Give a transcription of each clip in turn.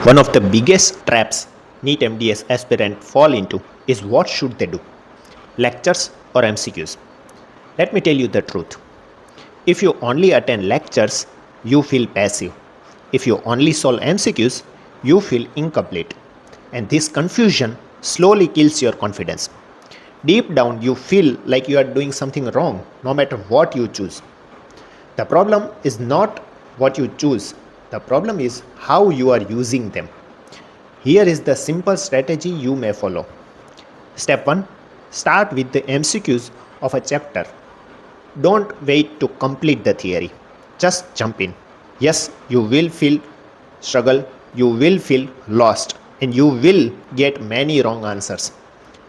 One of the biggest traps NEET MDS aspirant fall into is what should they do? Lectures or MCQs? Let me tell you the truth. If you only attend lectures, you feel passive. If you only solve MCQs, you feel incomplete. And this confusion slowly kills your confidence. Deep down, you feel like you are doing something wrong no matter what you choose. The problem is not what you choose, the problem is how you are using them. Here is the simple strategy you may follow. Step 1. Start with the MCQs of a chapter. Don't wait to complete the theory. Just jump in. Yes, you will feel struggle, you will feel lost, and you will get many wrong answers.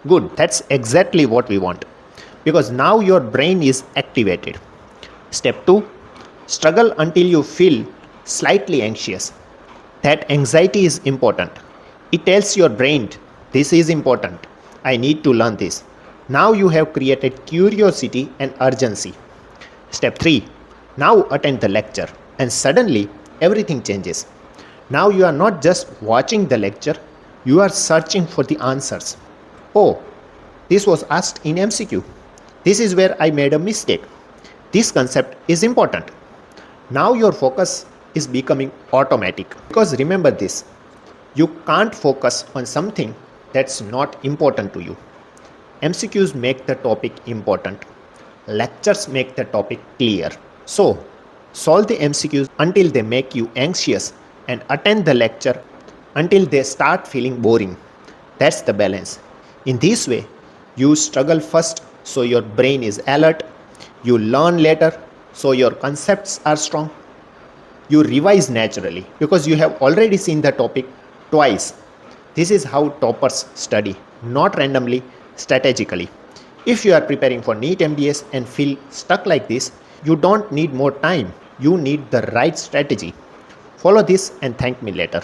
Good, that's exactly what we want. Because now your brain is activated. Step 2. Struggle until you feel slightly anxious. That anxiety is important. It tells your brain, this is important. I need to learn this. Now you have created curiosity and urgency. Step 3. Now attend the lecture and suddenly everything changes. Now you are not just watching the lecture, you are searching for the answers. Oh, this was asked in MCQ. This is where I made a mistake. This concept is important. Now your focus is becoming automatic. Because remember this, you can't focus on something that's not important to you. MCQs make the topic important. Lectures make the topic clear. So, solve the MCQs until they make you anxious and attend the lecture until they start feeling boring. That's the balance. In this way, you struggle first so your brain is alert. You learn later so your concepts are strong. You revise naturally because you have already seen the topic twice. This is how toppers study, not randomly, strategically. If you are preparing for NEET MDS and feel stuck like this, you don't need more time. You need the right strategy. Follow this and thank me later.